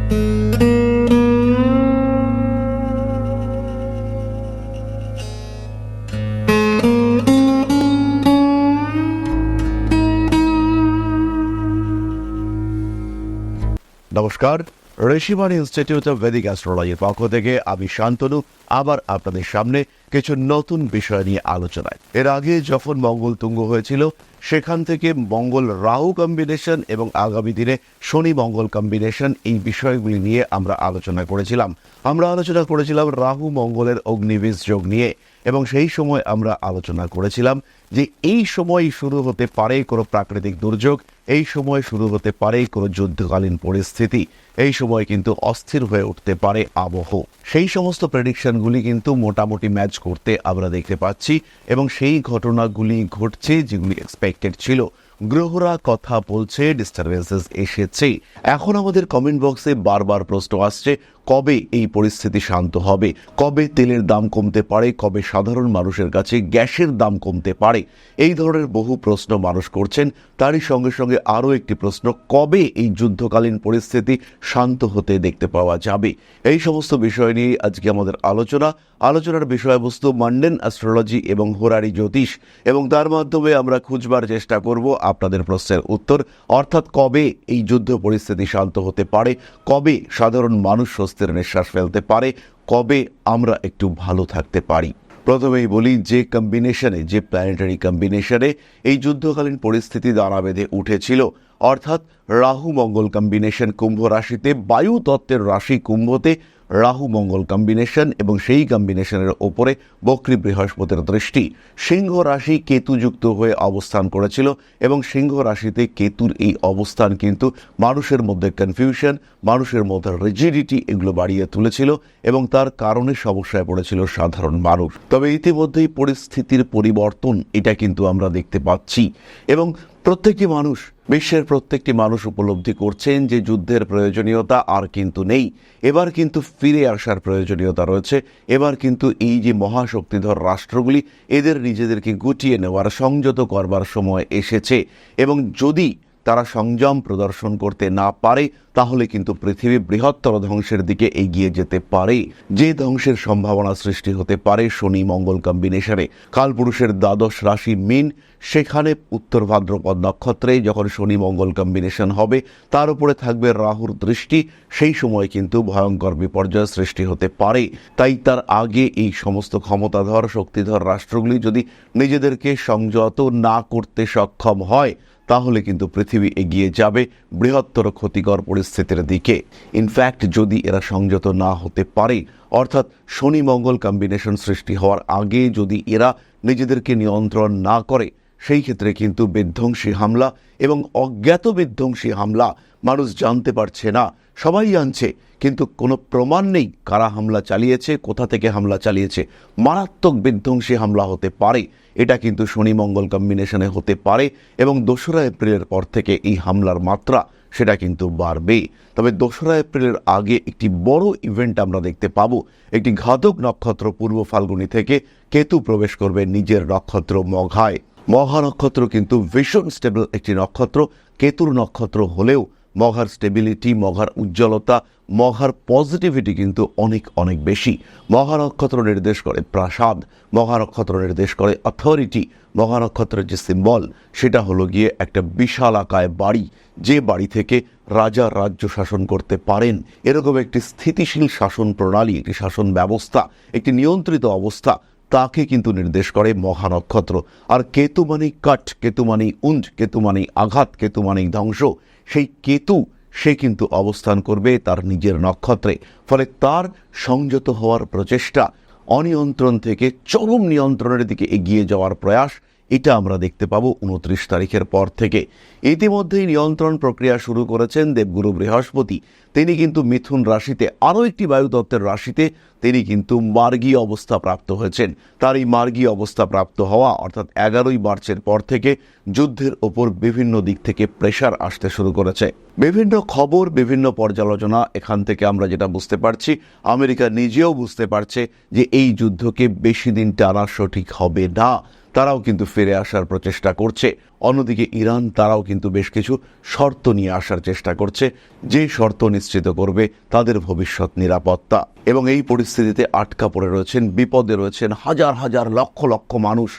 নমস্কার, Rishibani institute of Vedic অ্যাস্ট্রোলজির পক্ষ থেকে আমি শান্তনু আবার আপনাদের সামনে কিছু নতুন বিষয় নিয়ে আলোচনায়। এর আগে যখন মঙ্গল তুঙ্গ হয়েছিল সেখান থেকে মঙ্গল রাহু কম্বিনেশন এবং আগামী দিনে শনি মঙ্গল কম্বিনেশন, এই বিষয়গুলি নিয়ে আমরা আলোচনা করেছিলাম রাহু মঙ্গলের অগ্নিবীজ যোগ নিয়ে। এবং সেই সময় আমরা আলোচনা করেছিলাম যে এই সময় শুরু হতে পারে কোনো প্রাকৃতিক দুর্যোগ, এই সময় শুরু হতে পারে কোনো যুদ্ধকালীন পরিস্থিতি, এই সময় কিন্তু অস্থির হয়ে উঠতে পারে আবহ। সেই সমস্ত প্রেডিকশনগুলি কিন্তু মোটামুটি ম্যাচ করতে আমরা দেখতে পাচ্ছি এবং সেই ঘটনাগুলি ঘটছে যেগুলি এক্সপেক্টেড ছিল। গ্রহরা কথা বলছে, ডিস্টারবেন্সেস এসেছে। এখন আমাদের কমেন্ট বক্সে বারবার প্রশ্ন আসছে, কবে এই পরিস্থিতি শান্ত হবে, কবে তেলের দাম কমতে পারে, কবে সাধারণ মানুষের কাছে গ্যাসের দাম কমতে পারে। এই ধরনের বহু প্রশ্ন মানুষ করছেন। তারই সঙ্গে সঙ্গে আরও একটি প্রশ্ন, কবে এই যুদ্ধকালীন পরিস্থিতি শান্ত হতে দেখতে পাওয়া যাবে। এই সমস্ত বিষয় নিয়ে আজকে আমাদের আলোচনার বিষয়বস্তু মান্ডেন অ্যাস্ট্রোলজি এবং হোরারি জ্যোতিষ, এবং তার মাধ্যমে আমরা খুঁজবার চেষ্টা করব আপনাদের প্রশ্নের উত্তর, অর্থাৎ কবে এই যুদ্ধ পরিস্থিতি শান্ত হতে পারে, কবে সাধারণ মানুষ স্বস্তির নিঃশ্বাস ফেলতে পারে, কবে আমরা একটু ভালো থাকতে পারি। প্রথমেই বলি, যে কম্বিনেশনে, যে প্ল্যানেটারি কম্বিনেশনে এই যুদ্ধকালীন পরিস্থিতি দানা বেঁধে উঠেছিল, অর্থাৎ রাহু মঙ্গল কম্বিনেশন কুম্ভ রাশিতে, বায়ু তত্ত্বের রাশি কুম্ভতে রাহু মঙ্গল কম্বিনেশন, এবং সেই কম্বিনেশনের ওপরে বক্রী বৃহস্পতির দৃষ্টি। সিংহ রাশি কেতুযুক্ত হয়ে অবস্থান করেছিল এবং সিংহ রাশিতে কেতুর এই অবস্থান কিন্তু মানুষের মধ্যে কনফিউশন, মানুষের মধ্যে রিজিডিটি এগুলো বাড়িয়ে তুলেছিল এবং তার কারণে সমস্যায় পড়েছিল সাধারণ মানুষ। তবে ইতিমধ্যেই পরিস্থিতির পরিবর্তন এটা কিন্তু আমরা দেখতে পাচ্ছি এবং বিশ্বের প্রত্যেকটি মানুষ উপলব্ধি করছেন যে যুদ্ধের প্রয়োজনীয়তা আর কিন্তু নেই। এবার কিন্তু ফিরে আসার প্রয়োজনীয়তা রয়েছে। এবার কিন্তু এই যে মহাশক্তিধর রাষ্ট্রগুলি, এদের নিজেদেরকে গুটিয়ে নেওয়ার, সংযত করবার সময় এসেছে এবং যদি তারা সংযম প্রদর্শন করতে না পারে তাহলে কিন্তু পৃথিবী বৃহত্তর ধ্বংসের দিকে এগিয়ে যেতে পারে। যে ধ্বংসের সম্ভাবনা সৃষ্টি হতে পারে শনি মঙ্গল কম্বিনেশনে। কালপুরুষের দ্বাদশ রাশি মীন, সেখানে উত্তর ভাদ্রপদ নক্ষত্রে যখন শনি মঙ্গল কম্বিনেশন হবে, তার উপরে থাকবে রাহুর দৃষ্টি। সেই সময় কিন্তু ভয়ঙ্কর বিপর্যয় সৃষ্টি হতে পারে। তাই তার আগে এই সমস্ত ক্ষমতাধর শক্তিধর রাষ্ট্রগুলি যদি নিজেদেরকে সংযত না করতে সক্ষম হয় তাহলে কিন্তু পৃথিবী এগিয়ে যাবে বৃহত্তর ক্ষতিকর পরিস্থিতির দিকে। ইনফ্যাক্ট যদি এরা সংযত না হতে পারে, অর্থাৎ শনি মঙ্গল কম্বিনেশন সৃষ্টি হওয়ার আগে যদি এরা নিজেদেরকে নিয়ন্ত্রণ না করে, সেই ক্ষেত্রে কিন্তু বিধ্বংসী হামলা এবং অজ্ঞাত বিধ্বংসী হামলা, মানুষ জানতে পারছে না, সবাই জানছে কিন্তু কোনো প্রমাণ নেই কারা হামলা চালিয়েছে, কোথা থেকে হামলা চালিয়েছে। মারাত্মক বিধ্বংসী হামলা হতে পারে, এটা কিন্তু শনি মঙ্গল কম্বিনেশনে হতে পারে এবং 2রা এপ্রিলের পর থেকে এই হামলার মাত্রা সেটা কিন্তু বাড়বে। তবে 2রা এপ্রিলের আগে একটি বড় ইভেন্ট আমরা দেখতে পাবো। একটি ঘাতক নক্ষত্র পূর্ব ফাল্গুনি থেকে কেতু প্রবেশ করবে নিজের নক্ষত্র মঘায়। মঘা নক্ষত্র কিন্তু ভীষণ স্টেবল একটি নক্ষত্র। কেতুর নক্ষত্র হলেও মঘার স্টেবিলিটি, মঘার উজ্জ্বলতা, মঘার পজিটিভিটি কিন্তু অনেক অনেক বেশি। মঘা নক্ষত্র নির্দেশ করে প্রাসাদ, মঘা নক্ষত্র নির্দেশ করে অথরিটি। মঘা নক্ষত্রের যে সিম্বল সেটা হলো গিয়ে একটা বিশাল আকায় বাড়ি, যে বাড়ি থেকে রাজা রাজ্য শাসন করতে পারেন। এরকম একটি স্থিতিশীল শাসন প্রণালী, একটি শাসন ব্যবস্থা, একটি নিয়ন্ত্রিত অবস্থা, তাকে কিন্তু নির্দেশ করে মঘা নক্ষত্র। আর কেতু মানেই কাট, কেতু মানেই উঞ্জ, কেতু মানেই আঘাত, কেতু মানেই ধ্বংস। সেই কেতু সে কিন্তু অবস্থান করবে তার নিজের নক্ষত্রে। ফলে তার সংযত হওয়ার প্রচেষ্টা, অনিয়ন্ত্রণ থেকে চরম নিয়ন্ত্রণের দিকে এগিয়ে যাওয়ার প্রয়াস, এটা আমরা দেখতে পাবো 29 তারিখের পর থেকে। ইতিমধ্যেই নিয়ন্ত্রণ প্রক্রিয়া শুরু করেছেন দেবগুরু বৃহস্পতি। তিনি কিন্তু মিথুন রাশিতে, আরও একটি বায়ুতত্ত্বের রাশিতে তিনি কিন্তু মার্গী অবস্থা প্রাপ্ত হয়েছেন। তার এই মার্গী অবস্থা প্রাপ্ত হওয়া অর্থাৎ 11ই মার্চের পর থেকে যুদ্ধের ওপর বিভিন্ন দিক থেকে প্রেশার আসতে শুরু করেছে। বিভিন্ন খবর, বিভিন্ন পর্যালোচনা, এখান থেকে আমরা যেটা বুঝতে পারছি, আমেরিকা নিজেও বুঝতে পারছে যে এই যুদ্ধকে বেশি দিন টানা সঠিক হবে না। তারাও কিন্তু ফিরে আসার প্রচেষ্টা করছে। অন্যদিকে ইরান তারাও কিন্তু বেশ কিছু শর্ত নিয়ে আসার চেষ্টা করছে, যে শর্ত নিশ্চিত করবে তাদের ভবিষ্যৎ নিরাপত্তা। এবং এই পরিস্থিতিতে আটকা পড়ে রয়েছেন, বিপদে রয়েছেন হাজার হাজার লক্ষ লক্ষ মানুষ।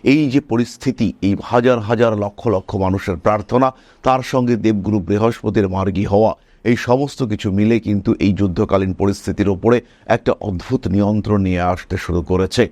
এই যে পরিস্থিতি, এই হাজার হাজার লক্ষ লক্ষ মানুষের প্রার্থনা, তার সঙ্গে দেবগুরু বৃহস্পতির মার্গী হওয়া, এই সমস্ত কিছু মিলে কিন্তু এই যুদ্ধকালীন পরিস্থিতির ওপরে একটা অদ্ভুত নিয়ন্ত্রণ নিয়ে আসতে শুরু করেছে।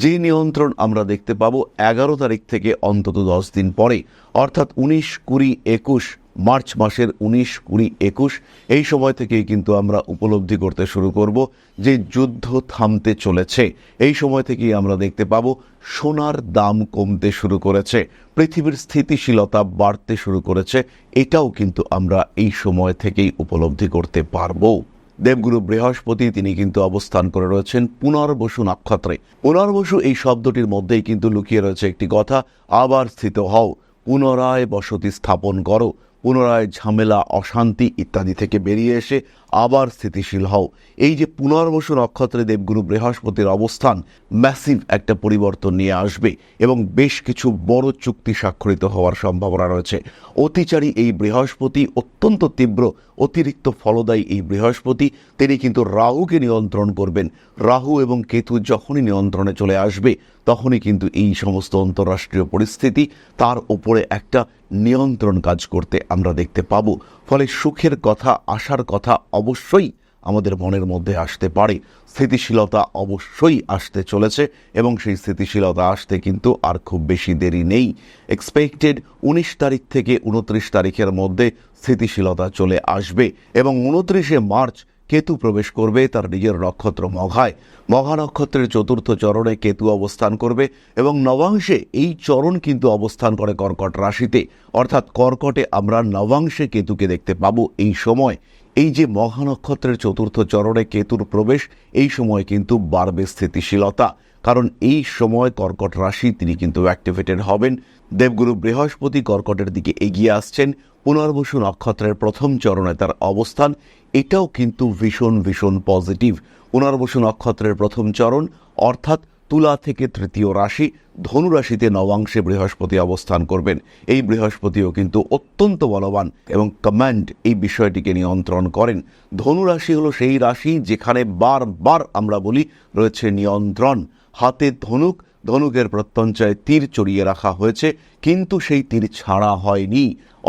যে নিয়ন্ত্রণ আমরা দেখতে পাবো 11 তারিখ থেকে অন্তত 10 দিন পরে, অর্থাৎ 19, 20, 21 মার্চ মাসের 19, 20, 21 এই সময় থেকেই কিন্তু আমরা উপলব্ধি করতে শুরু করব যে যুদ্ধ থামতে চলেছে। এই সময় থেকেই আমরা দেখতে পাবো সোনার দাম কমতে শুরু করেছে, পৃথিবীর স্থিতিশীলতা বাড়তে শুরু করেছে। এটাও কিন্তু আমরা এই সময় থেকেই উপলব্ধি করতে পারবো। দেবগুরু বৃহস্পতি তিনি কিন্তু অবস্থান করে রয়েছেন পুনর্বসু নক্ষত্রে। পুনর্বসু এই শব্দটির মধ্যেই কিন্তু লুকিয়ে রয়েছে একটি কথা, আবার স্থিত হও, পুনরায় বসতি স্থাপন করো, পুনরায় ঝামেলা, অশান্তি ইত্যাদি থেকে বেরিয়ে এসে আবার স্থিতিশীল হও। এই যে পুনর্বসু নক্ষত্রে দেবগুরু বৃহস্পতির অবস্থান ম্যাসিভ একটা পরিবর্তন নিয়ে আসবে এবং বেশ কিছু বড় চুক্তি স্বাক্ষরিত হওয়ার সম্ভাবনা রয়েছে। অতিচারী এই বৃহস্পতি, অত্যন্ত তীব্র অতিরিক্ত ফলদায়ী এই বৃহস্পতি, তিনি কিন্তু রাহুকে নিয়ন্ত্রণ করবেন। রাহু এবং কেতু যখনই নিয়ন্ত্রণে চলে আসবে তখনই কিন্তু এই সমস্ত আন্তঃরাষ্ট্রীয় পরিস্থিতি তার উপরে একটা নিয়ন্ত্রণ কাজ করতে আমরা দেখতে পাব। ফলে সুখের কথা, আশার কথা অবশ্যই আমাদের মনের মধ্যে আসতে পারে, স্থিতিশীলতা অবশ্যই আসতে চলেছে এবং সেই স্থিতিশীলতা আসতে কিন্তু আর খুব বেশি দেরি নেই। এক্সপেক্টেড 19 তারিখ থেকে 29 তারিখের মধ্যে স্থিতিশীলতা চলে আসবে এবং 29শে মার্চ কেতু প্রবেশ করবে তার নিজের নক্ষত্র মঘায়। মঘা নক্ষত্রের চতুর্থ চরণে কেতু অবস্থান করবে এবং নবাংশে এই চরণ কিন্তু অবস্থান করে কর্কট রাশিতে, অর্থাৎ কর্কটে আমরা নবাংশে কেতুকে দেখতে পাবো। এই সময় এই যে মঘা নক্ষত্রের চতুর্থ চরণে কেতুর প্রবেশ, এই সময় কিন্তু বাড়বে স্থিতিশীলতা, কারণ এই সময় কর্কট রাশি তিনি কিন্তু অ্যাক্টিভেটেড হবেন। দেবগুরু বৃহস্পতি কর্কটের দিকে এগিয়ে আসছেন, পুনর্বসু নক্ষত্রের প্রথম চরণে তার অবস্থান, এটাও কিন্তু ভীষণ ভীষণ পজিটিভ। পুনর্বসু নক্ষত্রের প্রথম চরণ অর্থাৎ তুলা থেকে তৃতীয় রাশি ধনু রাশিতে নবাংশে বৃহস্পতি অবস্থান করবেন। এই বৃহস্পতিও কিন্তু অত্যন্ত বলবান এবং কমান্ড এই বিষয়টিকে নিয়ন্ত্রণ করেন। ধনু রাশি হলো সেই রাশি যেখানে বারবার আমরা বলি রয়েছে নিয়ন্ত্রণ। হাতে ধনুক, ধনুকের প্রত্যঞ্চয়ে তীর চড়িয়ে রাখা হয়েছে, কিন্তু সেই তীর ছাড়া হয়নি।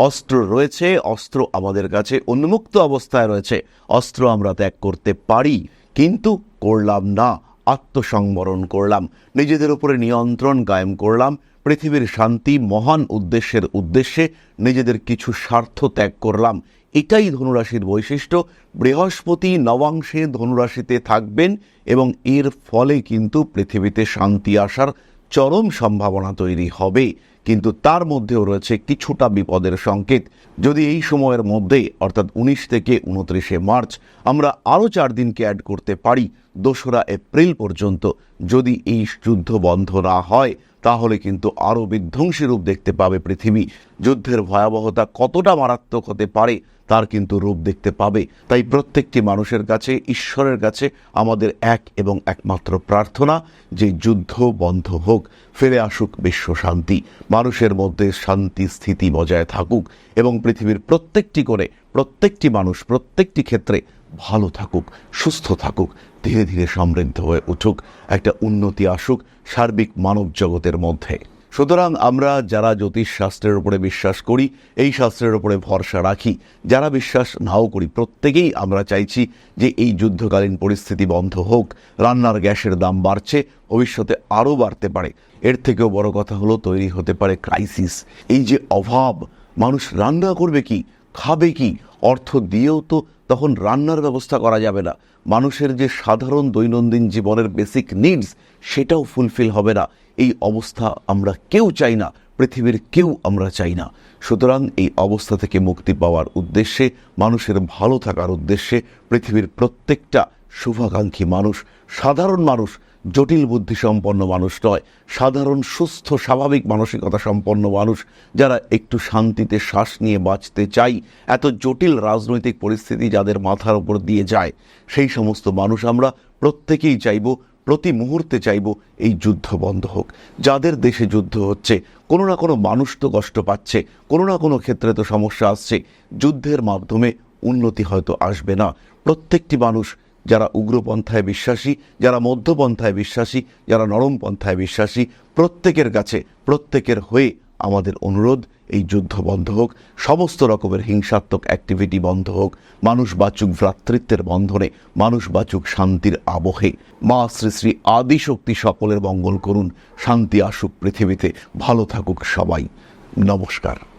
অস্ত্র রয়েছে, অস্ত্র আমাদের কাছে উন্মুক্ত অবস্থায় রয়েছে, অস্ত্র আমরা ত্যাগ করতে পারি, কিন্তু করলাম না। আত্মসংবরণ করলাম, নিজেদের উপরে নিয়ন্ত্রণ কায়েম করলাম, পৃথিবীর শান্তি মহান উদ্দেশ্যের উদ্দেশ্যে নিজেদের কিছু স্বার্থ ত্যাগ করলাম। এটাই ধনুরাশির বৈশিষ্ট্য। বৃহস্পতি নবাংশে ধনুরাশিতে থাকবেন এবং এর ফলে কিন্তু পৃথিবীতে শান্তি আসার চরম সম্ভাবনা তৈরি হবে, কিন্তু তার মধ্যেও রয়েছে কিছুটা বিপদের সংকেত। যদি এই সময়ের মধ্যে অর্থাৎ 19 থেকে 29শে মার্চ আমরা আরও 4 দিনকে অ্যাড করতে পারি, 2রা এপ্রিল পর্যন্ত যদি এই যুদ্ধ বন্ধ না হয়, তাহলে কিন্তু আরও বিধ্বংসী রূপ দেখতে পাবে পৃথিবী। যুদ্ধের ভয়াবহতা কতটা মারাত্মক হতে পারে তার কিন্তু রূপ দেখতে পাবে। তাই প্রত্যেকটি মানুষের কাছে, ঈশ্বরের কাছে আমাদের এক এবং একমাত্র প্রার্থনা যে যুদ্ধ বন্ধ হোক, ফিরে আসুক বিশ্ব শান্তি, মানুষের মধ্যে শান্তি স্থিতি বজায় থাকুক এবং পৃথিবীর প্রত্যেকটি মানুষ প্রত্যেকটি ক্ষেত্রে ভালো থাকুক, সুস্থ থাকুক, ধীরে ধীরে সমৃদ্ধ হয়ে উঠুক, একটা উন্নতি আসুক সার্বিক মানব জগতের মধ্যে। সুতরাং আমরা যারা জ্যোতিষ শাস্ত্রের উপরে বিশ্বাস করি, এই শাস্ত্রের উপরে ভরসা রাখি, যারা বিশ্বাস নাও করি, প্রত্যেকেই আমরা চাইছি যে এই যুদ্ধকালীন পরিস্থিতি বন্ধ হোক। রান্নার গ্যাসের দাম বাড়ছে, ভবিষ্যতে আরও বাড়তে পারে। এর থেকেও বড় কথা হলো তৈরি হতে পারে ক্রাইসিস। এই যে অভাব, মানুষ রান্না করবে কি, খাবে কি, অর্থ দিয়েও তো তখন রান্নার ব্যবস্থা করা যাবে না। মানুষের যে সাধারণ দৈনন্দিন জীবনের বেসিক নিডস, সেটাও ফুলফিল হবে না। এই অবস্থা আমরা কেউ চাই না, পৃথিবীর কেউ আমরা চাই না। সুতরাং এই অবস্থা থেকে মুক্তি পাওয়ার উদ্দেশ্যে, মানুষের ভালো থাকার উদ্দেশ্যে পৃথিবীর প্রত্যেকটা শুভাকাঙ্ক্ষী মানুষ, সাধারণ মানুষ, জটিল বুদ্ধিসম্পন্ন মানুষ নয়, সাধারণ সুস্থ স্বাভাবিক মানসিকতা সম্পন্ন মানুষ, যারা একটু শান্তিতে শ্বাস নিয়ে বাঁচতে চাই, এত জটিল রাজনৈতিক পরিস্থিতি যাদের মাথার উপর দিয়ে যায়, সেই সমস্ত মানুষ আমরা প্রত্যেকেই চাইব প্রতি মুহূর্তে চাইব এই যুদ্ধ বন্ধ হোক। যাদের দেশে যুদ্ধ হচ্ছে, কোনো না কোনো মানুষ তো কষ্ট পাচ্ছে, কোনো না কোনো ক্ষেত্রে তো সমস্যা আসছে। যুদ্ধের মাধ্যমে উন্নতি হয়তো আসবে না। প্রত্যেকটি মানুষ, যারা উগ্রপন্থায় বিশ্বাসী, যারা মধ্যপন্থায় বিশ্বাসী, যারা নরমপন্থায় বিশ্বাসী, প্রত্যেকের কাছে, প্রত্যেকের হয়ে আমাদের অনুরোধ, এই যুদ্ধ বন্ধ হোক, সমস্ত রকমের হিংসাত্মক অ্যাক্টিভিটি বন্ধ হোক, মানুষ বাঁচুক ভ্রাতৃত্বের বন্ধনে, মানুষ বাঁচুক শান্তির আবহে। মা শ্রী শ্রী আদিশক্তি সকলের মঙ্গল করুন, শান্তি আসুক পৃথিবীতে, ভালো থাকুক সবাই। নমস্কার।